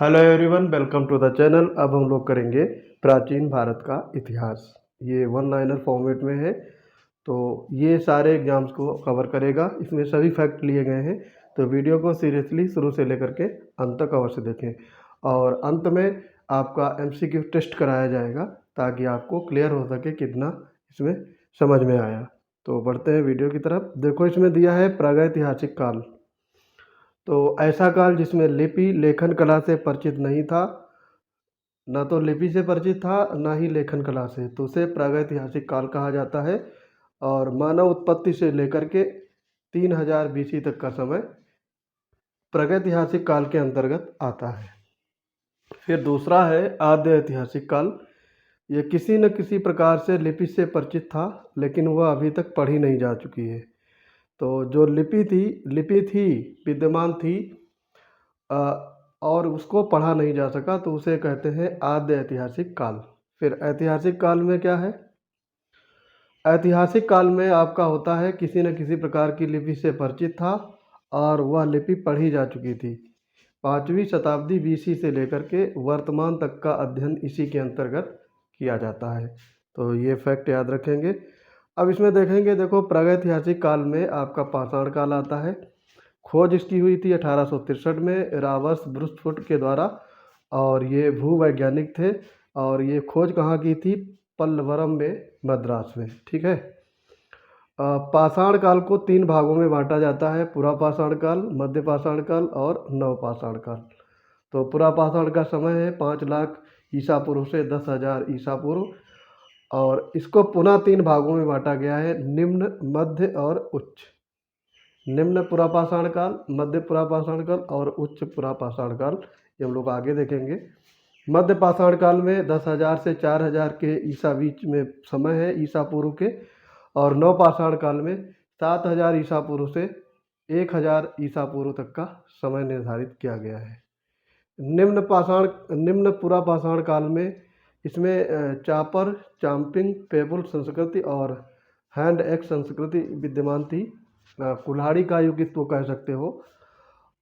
Hello everyone, welcome to the channel. अब हम लोग करेंगे प्राचीन भारत का इतिहास। ये वन लाइनर फॉर्मेट में है, तो ये सारे एग्जाम्स को कवर करेगा। इसमें सभी फैक्ट लिए गए हैं, तो वीडियो को सीरियसली शुरू से लेकर के अंत तक अवश्य देखें। और अंत में आपका एमसीक्यू टेस्ट कराया जाएगा ताकि आपको क्लियर हो सके कितना इसमें समझ में आया। तो बढ़ते हैं वीडियो की तरफ। देखो, इसमें दिया है प्रागैतिहासिक काल। तो ऐसा काल जिसमें लिपि लेखन कला से परिचित नहीं था, ना तो लिपि से परिचित था ना ही लेखन कला से, तो उसे प्रागैतिहासिक काल कहा जाता है। और मानव उत्पत्ति से लेकर के 3000 बीसी तक का समय प्रागैतिहासिक काल के अंतर्गत आता है। फिर दूसरा है आद्य ऐतिहासिक काल। ये किसी न किसी प्रकार से लिपि से परिचित था, लेकिन वह अभी तक पढ़ी नहीं जा चुकी है। तो जो लिपि थी विद्यमान थी, अ, और उसको पढ़ा नहीं जा सका, तो उसे कहते हैं आद्य ऐतिहासिक काल। फिर ऐतिहासिक काल में क्या है? ऐतिहासिक काल में आपका होता है किसी न किसी प्रकार की लिपि से परिचित था और वह लिपि पढ़ी जा चुकी थी। 5वीं शताब्दी बीसी से लेकर के वर्तमान तक का अध्ययन इसी के अंतर्गत किया जाता है। तो ये फैक्ट याद रखेंगे। अब इसमें देखेंगे, देखो प्रागैतिहासिक काल में आपका पाषाण काल आता है। खोज इसकी हुई थी 1863 में रावर्स ब्रुस्टफुट के द्वारा, और ये भूवैज्ञानिक थे। और ये खोज कहाँ की थी? पल्लवरम में, मद्रास में। ठीक है। पाषाण काल को 3 भागों में बांटा जाता है: पुरापाषाण काल, मध्य पाषाण काल और नवपाषाण काल। तो पुरापाषाण का समय है 5 लाख ईसा पूर्व से 10,000 ईसा पूर्व। और इसको पुनः 3 भागों में बांटा गया है: निम्न, मध्य और उच्च। निम्न पुरापाषाण काल, मध्य पुरापाषाण काल और उच्च पुरापाषाण काल, ये हम लोग आगे देखेंगे। मध्य पाषाण काल में 10,000 से 4,000 के ईसा बीच में समय है, ईसा पूर्व के। और नवपाषाण काल में 7,000 ईसा पूर्व से 1,000 ईसा पूर्व तक का समय निर्धारित किया गया है। निम्न पुरापाषाण काल में इसमें चापर, चाम्पिंग, पेबुल संस्कृति और हैंड एक्स संस्कृति विद्यमान थी। कुल्हाड़ी का युग इसको कह सकते हो।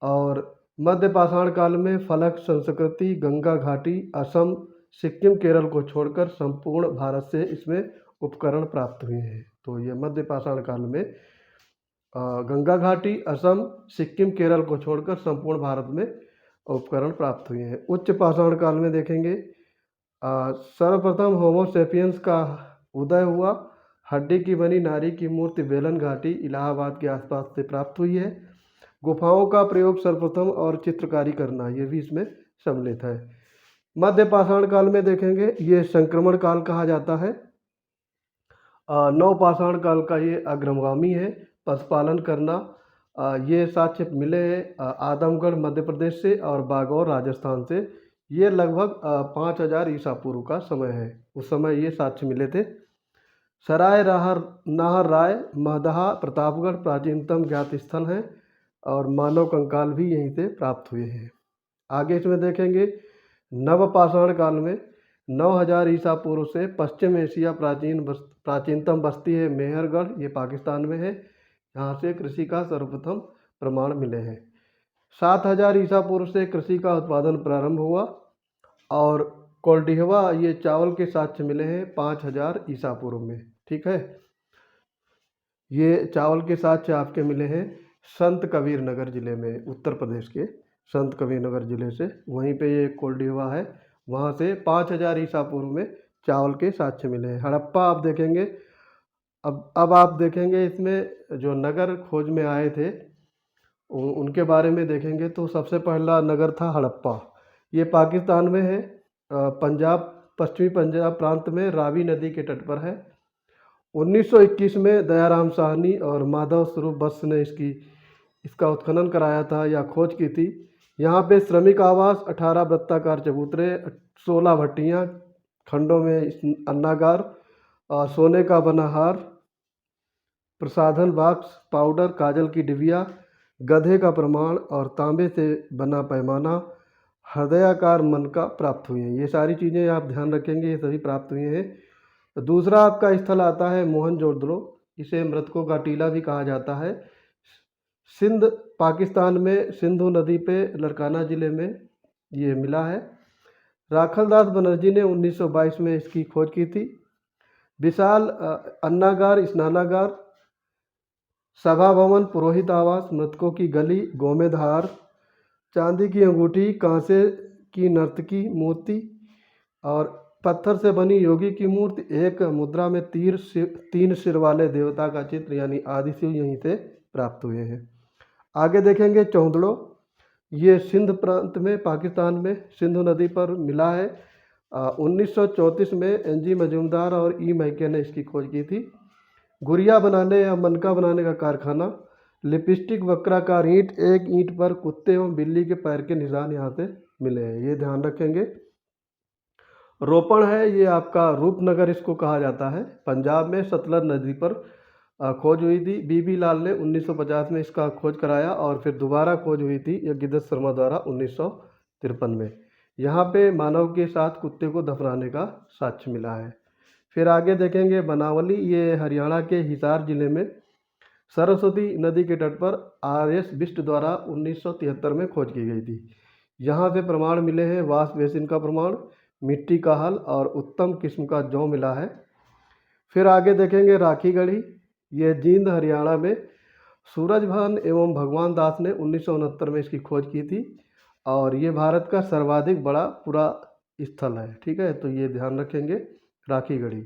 और मध्य पाषाण काल में फलक संस्कृति, गंगा घाटी, असम, सिक्किम, केरल को छोड़कर संपूर्ण भारत से इसमें उपकरण प्राप्त हुए हैं। तो ये मध्य पाषाण काल में गंगा घाटी, असम, सिक्किम, केरल को छोड़कर संपूर्ण भारत में उपकरण प्राप्त हुए हैं। उच्च पाषाण काल में देखेंगे, सर्वप्रथम होमोसेपियंस का उदय हुआ। हड्डी की बनी नारी की मूर्ति बेलन घाटी, इलाहाबाद के आसपास से प्राप्त हुई है। गुफाओं का प्रयोग सर्वप्रथम और चित्रकारी करना, ये भी इसमें सम्मिलित है। मध्य पाषाण काल में देखेंगे, ये संक्रमण काल कहा जाता है। नवपाषाण काल का ये अग्रगामी है। पशुपालन करना, ये साक्ष्य मिले हैं आदमगढ़ मध्य प्रदेश से और बागौर राजस्थान से। ये लगभग 5,000 ईसा पूर्व का समय है। उस समय ये साक्ष्य मिले थे। सराय नाहर राय, महदहा, प्रतापगढ़ प्राचीनतम ज्ञात स्थल हैं और मानव कंकाल भी यहीं से प्राप्त हुए हैं। आगे इसमें देखेंगे, नवपाषाण काल में 9,000 ईसा पूर्व से पश्चिम एशिया प्राचीनतम बस्ती है मेहरगढ़, ये पाकिस्तान में है। यहाँ से कृषि का सर्वप्रथम प्रमाण मिले हैं। 7,000 ईसा पूर्व से कृषि का उत्पादन प्रारंभ हुआ। और कोल्डिहवा, ये चावल के साक्ष्य मिले हैं 5,000 ईसा पूर्व में। ठीक है। ये चावल के साक्ष्य आपके मिले हैं संत कबीर नगर जिले में, उत्तर प्रदेश के संत कबीर नगर जिले से। वहीं पे ये कोल्डिहवा है, वहाँ से 5,000 ईसा पूर्व में चावल के साक्ष्य मिले हैं। हड़प्पा आप देखेंगे। अब आप देखेंगे इसमें जो नगर खोज में आए थे उनके बारे में देखेंगे, तो सबसे पहला नगर था हड़प्पा। ये पाकिस्तान में है, पंजाब, पश्चिमी पंजाब प्रांत में रावी नदी के तट पर है। 1921 में दयाराम साहनी और माधव स्वरूप बस ने इसका उत्खनन कराया था या खोज की थी। यहाँ पे श्रमिक आवास, 18 वृत्ताकार चबूतरे, 16 भट्टियाँ, खंडों में अन्नागार, सोने का बना हार, प्रसाधन बॉक्स, पाउडर, काजल की डिबिया, गधे का प्रमाण और तांबे से बना पैमाना, हृदयाकार मन का प्राप्त हुए हैं। ये सारी चीज़ें आप ध्यान रखेंगे, ये सभी प्राप्त हुए हैं। तो दूसरा आपका स्थल आता है मोहनजोदड़ो। इसे मृतकों का टीला भी कहा जाता है। सिंध, पाकिस्तान में सिंधु नदी पे लरकाना ज़िले में ये मिला है। राखलदास बनर्जी ने 1922 में इसकी खोज की थी। विशाल अन्नागार, स्नानागार, सभा भवन, पुरोहित आवास, मृतकों की गली, गोमेद हार, चांदी की अंगूठी, कांसे की नर्तकी मूर्ति और पत्थर से बनी योगी की मूर्ति, एक मुद्रा में तीन सिर वाले देवता का चित्र यानी आदि शिव यहीं से प्राप्त हुए हैं। आगे देखेंगे चौंदड़ो। ये सिंध प्रांत में पाकिस्तान में सिंधु नदी पर मिला है। 1934 में एनजी मजूमदार और ई मैके ने इसकी खोज की थी। गुड़िया बनाने या मनका बनाने का कारखाना। लिपस्टिक वक्राकार ईंट, एक ईंट पर कुत्ते एवं बिल्ली के पैर के निशान यहाँ से मिले हैं, ये ध्यान रखेंगे। रोपण है, ये आपका रूपनगर इसको कहा जाता है। पंजाब में सतलज नदी पर खोज हुई थी। बीबी लाल ने 1950 में इसका खोज कराया और फिर दोबारा खोज हुई थी यज्ञदत्त शर्मा द्वारा 1953 में। यहाँ पे मानव के साथ कुत्ते को दफनाने का साक्ष्य मिला है। फिर आगे देखेंगे बनावली। ये हरियाणा के हिसार जिले में सरस्वती नदी के तट पर RS बिष्ट द्वारा 1973 में खोज की गई थी। यहाँ से प्रमाण मिले हैं, वाश बेसिन का प्रमाण, मिट्टी का हल और उत्तम किस्म का जौ मिला है। फिर आगे देखेंगे राखीगढ़ी। ये जींद हरियाणा में सूरजभान एवं भगवान दास ने 1969 में इसकी खोज की थी और ये भारत का सर्वाधिक बड़ा पूरा स्थल है। ठीक है, तो ये ध्यान रखेंगे राखीगढ़ी।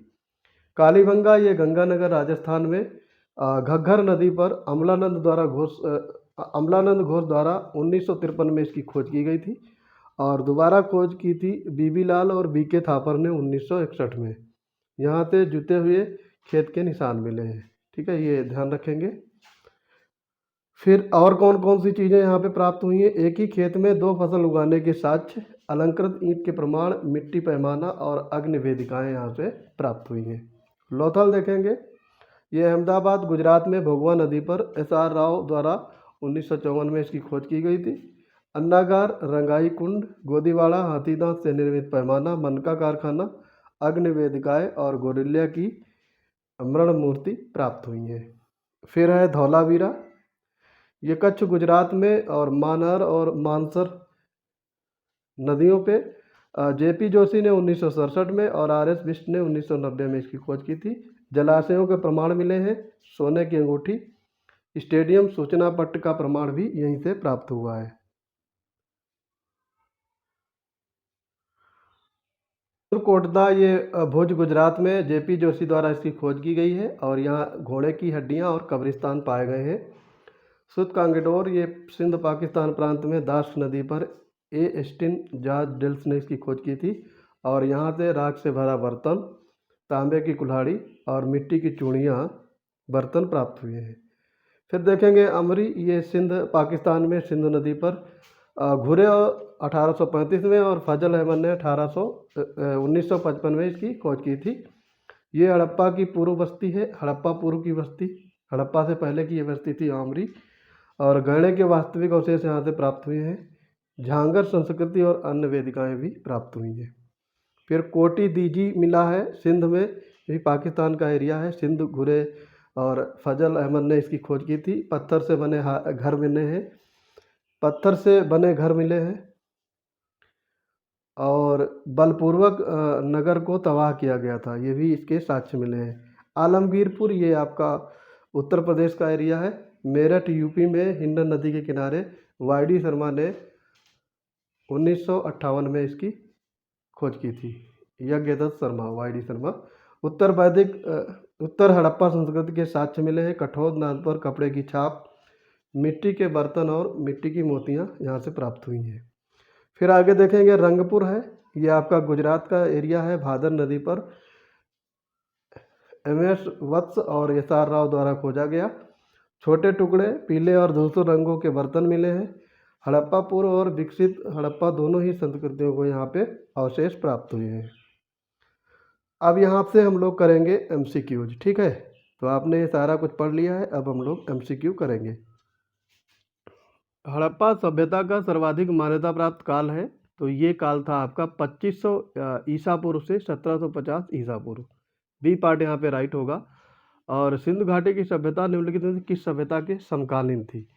कालीबंगा, ये गंगानगर राजस्थान में घग्घर नदी पर अमलानंद घोष द्वारा 1953 में इसकी खोज की गई थी और दोबारा खोज की थी बीबी लाल और BK थापर ने 1961 में। यहाँ से जुते हुए खेत के निशान मिले हैं। ठीक है, ये ध्यान रखेंगे। फिर और कौन कौन सी चीज़ें यहाँ पे प्राप्त हुई हैं? एक ही खेत में 2 फसल उगाने के साक्ष्य, अलंकृत ईंट के प्रमाण, मिट्टी पैमाना और अग्नि वेदिकाएँ यहाँ से प्राप्त हुई हैं। लोथल देखेंगे। ये अहमदाबाद गुजरात में भोगवा नदी पर SR राव द्वारा 1954 में इसकी खोज की गई थी। अन्नागार, रंगाई कुंड, गोदीवाड़ा, हाथीदांत से निर्मित पैमाना, मनका कारखाना, अग्नि वेदिकाएँ और गोरिल्ला की मृण मूर्ति प्राप्त हुई हैं। फिर है धौलावीरा। ये कच्छ गुजरात में और मानहर और मानसर नदियों पे JP जोशी ने 1967 में और RS बिष्ट ने 1990 में इसकी खोज की थी। जलाशयों के प्रमाण मिले हैं, सोने की अंगूठी, स्टेडियम सूचना पट्ट का प्रमाण भी यहीं से प्राप्त हुआ है। कोटदा, ये भुज गुजरात में JP जोशी द्वारा इसकी खोज की गई है और यहाँ घोड़े की हड्डियाँ और कब्रिस्तान पाए गए हैं। सुत कांगेडोर, ये सिंध पाकिस्तान प्रांत में दास नदी पर A स्टिन जॉर्ज डिल्स ने इसकी खोज की थी और यहाँ से राख से भरा बर्तन, तांबे की कुल्हाड़ी और मिट्टी की चूड़ियाँ बर्तन प्राप्त हुए हैं। फिर देखेंगे अमरी। ये सिंध पाकिस्तान में सिंधु नदी पर घुरे 1835 में और फजल अहमद ने 1955 में इसकी खोज की थी। ये हड़प्पा की पूर्व बस्ती है, हड़प्पा पूर्व की बस्ती, हड़प्पा से पहले की ये बस्ती थी आमरी और गहने के वास्तविक अवशेष यहाँ से प्राप्त हुए हैं। झांगर संस्कृति और अन्य वेदिकाएँ भी प्राप्त हुई हैं। फिर कोटी दीजी मिला है सिंध में, ये पाकिस्तान का एरिया है। सिंध घुरे और फजल अहमद ने इसकी खोज की थी। पत्थर से बने घर मिले हैं, पत्थर से बने घर मिले हैं और बलपूर्वक नगर को तबाह किया गया था, ये भी इसके साक्ष्य मिले हैं। आलमगीरपुर, ये आपका उत्तर प्रदेश का एरिया है। मेरठ यूपी में हिंडन नदी के किनारे YD शर्मा ने 1958 में इसकी खोज की थी। यज्ञदत्त शर्मा, YD शर्मा। उत्तर हड़प्पा संस्कृति के साक्ष्य मिले हैं। कठोद नाद पर कपड़े की छाप, मिट्टी के बर्तन और मिट्टी की मोतियाँ यहाँ से प्राप्त हुई हैं। फिर आगे देखेंगे रंगपुर है, ये आपका गुजरात का एरिया है। भादर नदी पर MS वत्स और SR राव द्वारा खोजा गया। छोटे टुकड़े पीले और धूसर रंगों के बर्तन मिले हैं। हड़प्पा पूर्व और विकसित हड़प्पा दोनों ही संस्कृतियों को यहाँ पे अवशेष प्राप्त हुए हैं। अब यहाँ से हम लोग करेंगे MCQs। ठीक है, तो आपने ये सारा कुछ पढ़ लिया है, अब हम लोग MCQ करेंगे। हड़प्पा सभ्यता का सर्वाधिक मान्यता प्राप्त काल है, तो ये काल था आपका 2500 ईसा पूर्व से 1750 ईसा पूर्व। बी पार्ट यहाँ पे राइट होगा। और सिंधु घाटी की सभ्यता निम्नलिखित में से किस सभ्यता के समकालीन थी?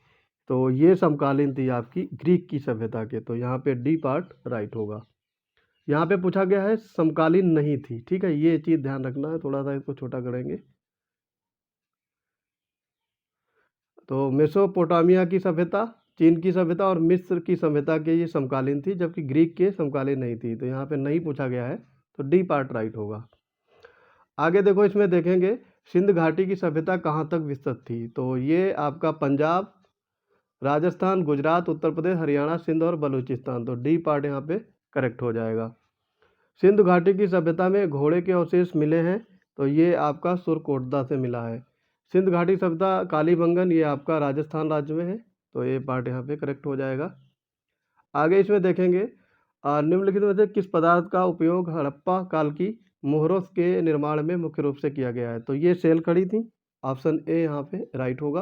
तो ये समकालीन थी आपकी ग्रीक की सभ्यता के, तो यहाँ पे डी पार्ट राइट होगा। यहाँ पे पूछा गया है समकालीन नहीं थी, ठीक है, ये चीज़ ध्यान रखना है, थोड़ा सा इसको छोटा करेंगे। तो मेसोपोटामिया की सभ्यता, चीन की सभ्यता और मिस्र की सभ्यता के ये समकालीन थी, जबकि ग्रीक के समकालीन नहीं थी, तो यहाँ पे नहीं पूछा गया है, तो डी पार्ट राइट होगा। आगे देखो, इसमें देखेंगे सिंध घाटी की सभ्यता कहाँ तक विस्तृत थी, तो ये आपका पंजाब, राजस्थान, गुजरात, उत्तर प्रदेश, हरियाणा, सिंध और बलूचिस्तान, तो डी पार्ट यहाँ पे करेक्ट हो जाएगा। सिंधु घाटी की सभ्यता में घोड़े के अवशेष मिले हैं, तो ये आपका सुरकोटदा से मिला है। सिंध घाटी सभ्यता कालीबंगन, ये आपका राजस्थान राज्य में है, तो ये पार्ट यहाँ पे करेक्ट हो जाएगा। आगे इसमें देखेंगे निम्नलिखित में से किस पदार्थ का उपयोग हड़प्पा काल की मोहरों के निर्माण में मुख्य रूप से किया गया है, तो ये सेल खड़ी थी, ऑप्शन ए यहाँ पे राइट होगा।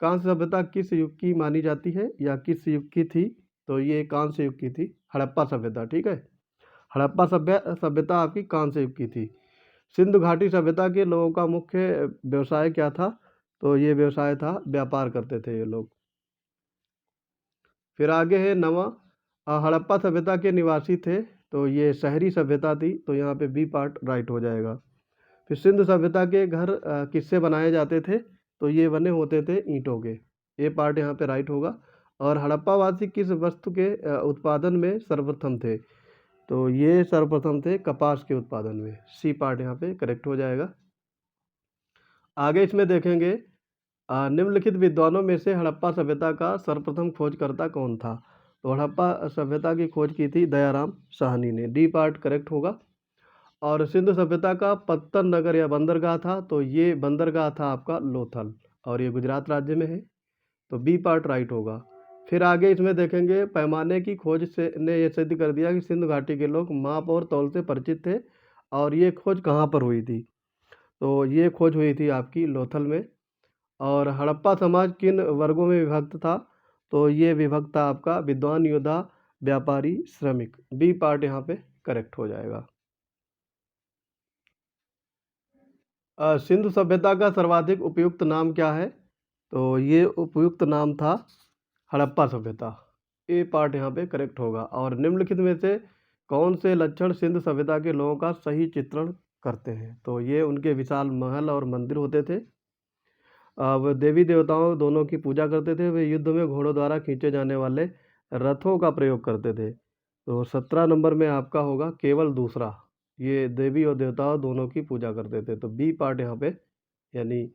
कांस्य सभ्यता किस युग की मानी जाती है या किस युग की थी, तो ये कांस्य युग की थी, हड़प्पा सभ्यता, ठीक है। हड़प्पा सभ्यता आपकी कांस्य युग की थी। सिंधु घाटी सभ्यता के लोगों का मुख्य व्यवसाय क्या था, तो ये व्यवसाय था, व्यापार करते थे ये लोग। फिर आगे है नवा, हड़प्पा सभ्यता के निवासी थे, तो ये शहरी सभ्यता थी, तो यहाँ पे बी पार्ट राइट हो जाएगा। फिर सिंधु सभ्यता के घर किससे बनाए जाते थे, तो ये बने होते थे ईंटों के, ये पार्ट यहाँ पे राइट होगा। और हड़प्पावासी किस वस्तु के उत्पादन में सर्वप्रथम थे, तो ये सर्वप्रथम थे कपास के उत्पादन में, सी पार्ट यहाँ पे करेक्ट हो जाएगा। आगे इसमें देखेंगे निम्नलिखित विद्वानों में से हड़प्पा सभ्यता का सर्वप्रथम खोजकर्ता कौन था, तो हड़प्पा सभ्यता की खोज की थी दयाराम साहनी ने, डी पार्ट करेक्ट होगा। और सिंधु सभ्यता का पत्तन नगर या बंदरगाह था, तो ये बंदरगाह था आपका लोथल, और ये गुजरात राज्य में है, तो बी पार्ट राइट होगा। फिर आगे इसमें देखेंगे पैमाने की खोज से ने यह सिद्ध कर दिया कि सिंधु घाटी के लोग माप और तौल से परिचित थे, और ये खोज कहाँ पर हुई थी, तो ये खोज हुई थी आपकी लोथल में। और हड़प्पा समाज किन वर्गों में विभक्त था, तो ये विभक्त था आपका विद्वान, योद्धा, व्यापारी, श्रमिक, बी पार्ट यहाँ पे करेक्ट हो जाएगा। सिंधु सभ्यता का सर्वाधिक उपयुक्त नाम क्या है, तो ये उपयुक्त नाम था हड़प्पा सभ्यता, ए पार्ट यहाँ पे करेक्ट होगा। और निम्नलिखित में से कौन से लक्षण सिंधु सभ्यता के लोगों का सही चित्रण करते हैं, तो ये उनके विशाल महल और मंदिर होते थे, वह देवी देवताओं दोनों की पूजा करते थे, वे युद्ध में घोड़ों द्वारा खींचे जाने वाले रथों का प्रयोग करते थे, तो 17 नंबर में आपका होगा केवल दूसरा, ये देवी और देवताओं दोनों की पूजा करते थे, तो बी पार्ट यहाँ पे यानी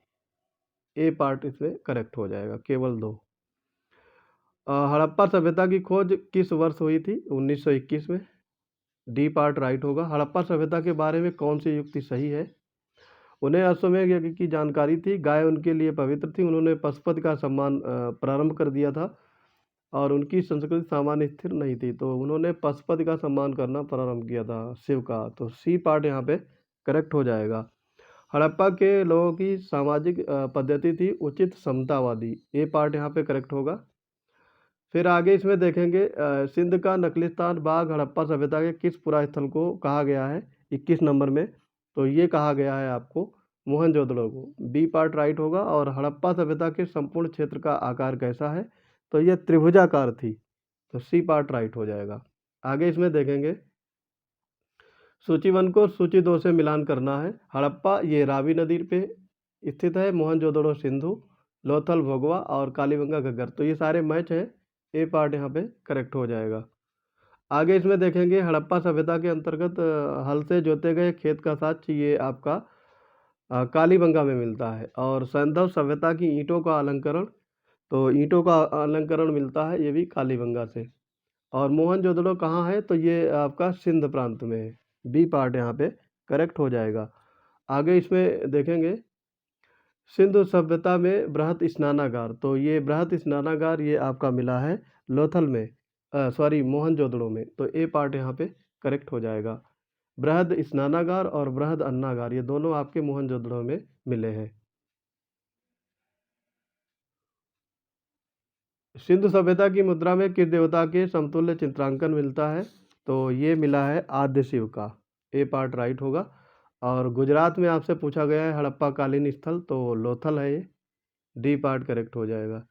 ए पार्ट इसमें करेक्ट हो जाएगा, केवल दो। हड़प्पा सभ्यता की खोज किस वर्ष हुई थी, 1921 में, डी पार्ट राइट होगा। हड़प्पा सभ्यता के बारे में कौन सी युक्ति सही है, उन्हें अश्वमेध यज्ञ की जानकारी थी, गाय उनके लिए पवित्र थी, उन्होंने पशुपति का सम्मान प्रारंभ कर दिया था, और उनकी संस्कृति सामान्य स्थिर नहीं थी, तो उन्होंने पशुपति का सम्मान करना प्रारंभ किया था, शिव का, तो सी पार्ट यहाँ पे करेक्ट हो जाएगा। हड़प्पा के लोगों की सामाजिक पद्धति थी उचित समतावादी, ए पार्ट यहाँ पे करेक्ट होगा। फिर आगे इसमें देखेंगे सिंध का नखलिस्तान बाग हड़प्पा सभ्यता के किस पुरा स्थल को कहा गया है, 21 नंबर में, तो ये कहा गया है आपको मोहनजोदड़ो को, बी पार्ट राइट होगा। और हड़प्पा सभ्यता के संपूर्ण क्षेत्र का आकार कैसा है, तो ये त्रिभुजाकार थी, तो सी पार्ट राइट हो जाएगा। आगे इसमें देखेंगे सूची 1 को सूची 2 से मिलान करना है। हड़प्पा ये रावी नदी पे स्थित है, मोहनजोदड़ो सिंधु, लोथल भोगवा और कालीबंगा घग्गर, तो ये सारे मैच हैं, ए पार्ट यहाँ पे करेक्ट हो जाएगा। आगे इसमें देखेंगे हड़प्पा सभ्यता के अंतर्गत हल से जोते गए खेत का साक्ष्य ये आपका कालीबंगा में मिलता है। और सैंधव सभ्यता की ईंटों का अलंकरण, तो ईंटों का अलंकरण मिलता है ये भी कालीबंगा से। और मोहनजोदड़ो कहाँ है, तो ये आपका सिंध प्रांत में है, बी पार्ट यहाँ पे करेक्ट हो जाएगा। आगे इसमें देखेंगे सिंधु सभ्यता में बृहत स्नानागार, तो ये बृहत स्नानागार ये आपका मिला है लोथल में, सॉरी मोहनजोदड़ो में, तो ए पार्ट यहाँ पे करेक्ट हो जाएगा। बृहद स्नानागार और बृहद अन्नागार ये दोनों आपके मोहनजोदड़ो में मिले हैं। सिंधु सभ्यता की मुद्रा में किस देवता के समतुल्य चित्रांकन मिलता है, तो ये मिला है आद्य शिव का, ए पार्ट राइट होगा। और गुजरात में आपसे पूछा गया है हड़प्पा कालीन स्थल, तो लोथल है ये, डी पार्ट करेक्ट हो जाएगा।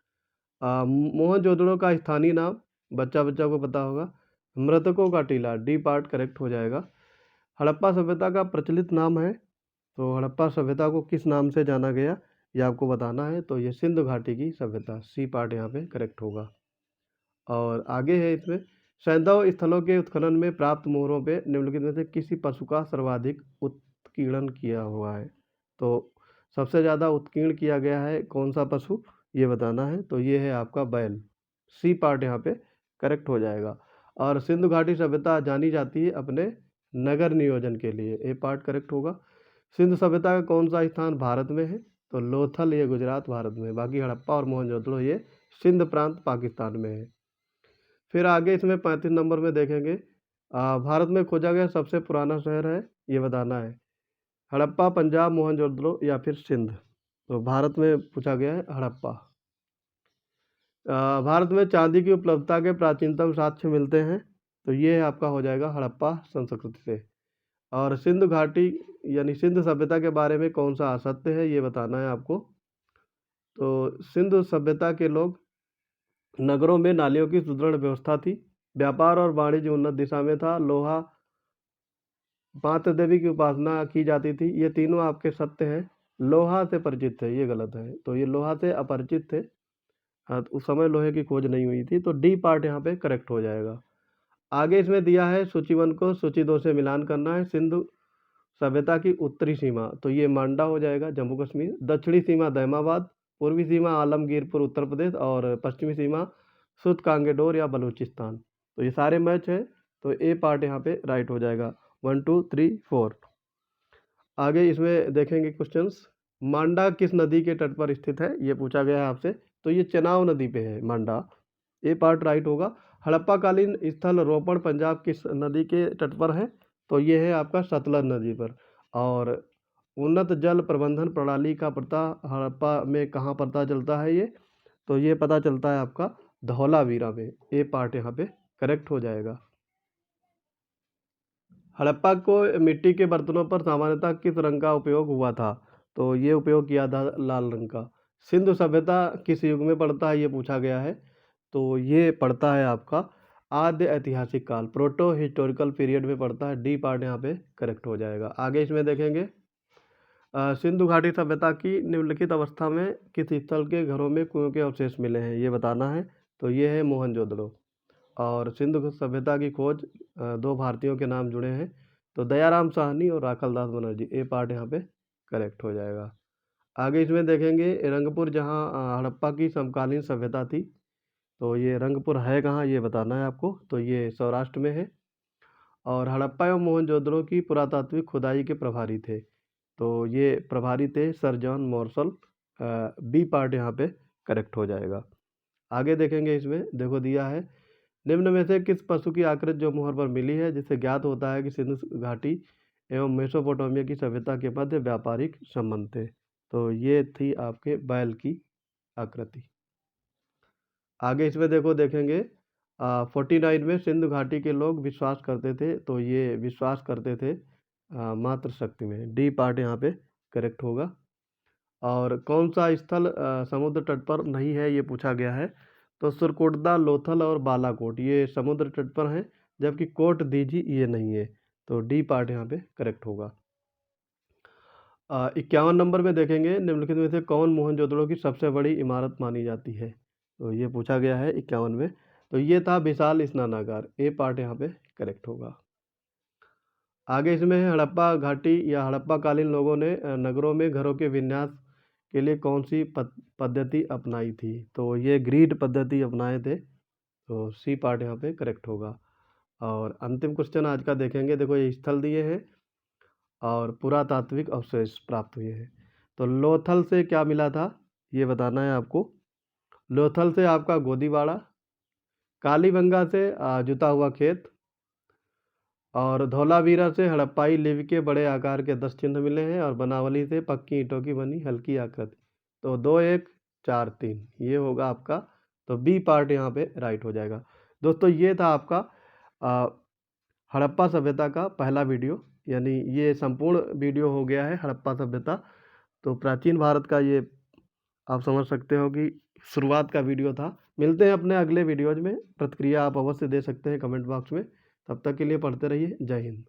मोहनजोदड़ो का स्थानीय नाम बच्चा को पता होगा। मृतकों का टीला, डी पार्ट करेक्ट हो जाएगा। हड़प्पा सभ्यता का प्रचलित नाम है, तो हड़प्पा सभ्यता को किस नाम से जाना गया ये आपको बताना है। तो ये सिंधु घाटी की सभ्यता, सी पार्ट यहाँ पे करेक्ट होगा। और आगे है इसमें, सैंधव स्थलों के उत्खनन में प्राप्त मोहरों पे निम्नलिखित में से किसी पशु का सर्वाधिक उत्कीर्णन किया हुआ है। तो सबसे ज़्यादा उत्कीर्ण किया गया है कौन सा पशु, ये बताना है। तो ये है आपका बैल, सी पार्ट यहाँ पे करेक्ट हो जाएगा। और सिंधु घाटी सभ्यता जानी जाती है अपने नगर नियोजन के लिए, ए पार्ट करेक्ट होगा। सिंधु सभ्यता का कौन सा स्थान भारत में है, तो लोथल ये गुजरात भारत में, बाकी हड़प्पा और मोहनजोदड़ो ये सिंध प्रांत पाकिस्तान में है। फिर आगे इसमें 35 नंबर में देखेंगे, भारत में खोजा गया सबसे पुराना शहर है, ये बताना है। हड़प्पा, पंजाब, मोहनजोदड़ो या फिर सिंध। तो भारत में पूछा गया है हड़प्पा। भारत में चांदी की उपलब्धता के प्राचीनतम साक्ष्य मिलते हैं, तो ये आपका हो जाएगा हड़प्पा संस्कृति से। और सिंधु घाटी यानी सिंधु सभ्यता के बारे में कौन सा असत्य है, ये बताना है आपको। तो सिंधु सभ्यता के लोग नगरों में नालियों की सुदृढ़ व्यवस्था थी, व्यापार और वाणिज्य उन्नत दिशा में था, लोहा मातृ देवी की उपासना की जाती थी, ये तीनों आपके सत्य हैं। लोहा से परिचित थे, ये गलत है, तो ये लोहा से अपरिचित थे। हाँ, तो उस समय लोहे की खोज नहीं हुई थी, तो डी पार्ट यहाँ पे करेक्ट हो जाएगा। आगे इसमें दिया है सूची 1 को सूची 2 से मिलान करना है। सिंधु सभ्यता की उत्तरी सीमा, तो ये मांडा हो जाएगा, जम्मू कश्मीर। दक्षिणी सीमा दैमाबाद, पूर्वी सीमा आलमगीरपुर उत्तर प्रदेश, और पश्चिमी सीमा सुत कांगेडोर या बलूचिस्तान। तो ये सारे मैच हैं, तो ए पार्ट यहाँ पे राइट हो जाएगा। 1 2 3 4। आगे इसमें देखेंगे क्वेश्चंस, मांडा किस नदी के तट पर स्थित है, ये पूछा गया है आपसे। तो ये चेनाब नदी पे है मांडा, ए पार्ट राइट होगा। हड़प्पाकालीन स्थल रोपण पंजाब किस नदी के तट पर है, तो ये है आपका सतलज नदी पर। और उन्नत जल प्रबंधन प्रणाली का पता हड़प्पा में कहाँ पता चलता है ये, तो ये पता चलता है आपका धौलावीरा में, ए पार्ट यहाँ पे करेक्ट हो जाएगा। हड़प्पा को मिट्टी के बर्तनों पर सामान्यतः किस रंग का उपयोग हुआ था, तो ये उपयोग किया था लाल रंग का। सिंधु सभ्यता किस युग में पड़ता है, ये पूछा गया है। तो ये पड़ता है आपका आद्य ऐतिहासिक काल, प्रोटो हिस्टोरिकल पीरियड में पड़ता है, डी पार्ट यहाँ पे करेक्ट हो जाएगा। आगे इसमें देखेंगे, सिंधु घाटी सभ्यता की निम्नलिखित अवस्था में किस स्थल के घरों में कुओं के अवशेष मिले हैं, ये बताना है। तो ये है मोहनजोदड़ो। और सिंधु सभ्यता की खोज 2 भारतीयों के नाम जुड़े हैं, तो दयाराम साहनी और राखलदास बनर्जी, ए पार्ट यहाँ पे करेक्ट हो जाएगा। आगे इसमें देखेंगे रंगपुर, जहाँ हड़प्पा की समकालीन सभ्यता थी, तो ये रंगपुर है कहाँ, ये बताना है आपको। तो ये सौराष्ट्र में है। और हड़प्पा एवं मोहनजोदड़ो की पुरातात्विक खुदाई के प्रभारी थे, तो ये प्रभारी थे sir John Marshall, B part यहाँ पे करेक्ट हो जाएगा। आगे देखेंगे, इसमें देखो दिया है, निम्न में से किस पशु की आकृति जो मुहर पर मिली है जिससे ज्ञात होता है कि सिंधु घाटी एवं मेसोपोटामिया की सभ्यता के मध्य व्यापारिक संबंध थे, तो ये थी आपके बैल की आकृति। आगे इसमें देखो देखेंगे, 49 में सिंधु घाटी के लोग विश्वास करते थे, तो ये विश्वास करते थे मातृशक्ति में, डी पार्ट यहाँ पे करेक्ट होगा। और कौन सा स्थल समुद्र तट पर नहीं है, ये पूछा गया है। तो सुरकोटदा, लोथल और बालाकोट ये समुद्र तट पर हैं, जबकि कोट दीजी ये नहीं है, तो डी पार्ट यहाँ पे करेक्ट होगा। 51 नंबर में देखेंगे, निम्नलिखित में से कौन मोहनजोदड़ो की सबसे बड़ी इमारत मानी जाती है, तो ये पूछा गया है 51 में। तो ये था विशाल स्नानागार, ए पार्ट यहाँ पे करेक्ट होगा। आगे इसमें है हड़प्पा घाटी या हड़प्पाकालीन लोगों ने नगरों में घरों के विन्यास के लिए कौन सी पद्धति अपनाई थी, तो ये ग्रीड पद्धति अपनाए थे, तो सी पार्ट यहाँ पे करेक्ट होगा। और अंतिम क्वेश्चन आज का देखेंगे, देखो ये स्थल दिए हैं और पुरातात्विक अवशेष प्राप्त हुए हैं। तो लोथल से क्या मिला था, ये बताना है आपको। लोथल से आपका गोदीवाड़ा, कालीबंगा से जुता हुआ खेत, और धौलावीरा से हड़प्पाई लिपि के बड़े आकार के 10 चिन्ह मिले हैं, और बनावली से पक्की ईंटों की बनी हल्की आकृति। तो 2 1 4 3 ये होगा आपका, तो बी पार्ट यहाँ पे राइट हो जाएगा। दोस्तों ये था आपका हड़प्पा सभ्यता का पहला वीडियो, यानी ये संपूर्ण वीडियो हो गया है हड़प्पा सभ्यता। तो प्राचीन भारत का ये आप समझ सकते हो कि शुरुआत का वीडियो था। मिलते हैं अपने अगले वीडियोज़ में, प्रतिक्रिया आप अवश्य दे सकते हैं कमेंट बॉक्स में। तब तक के लिए पढ़ते रहिए। जय हिंद।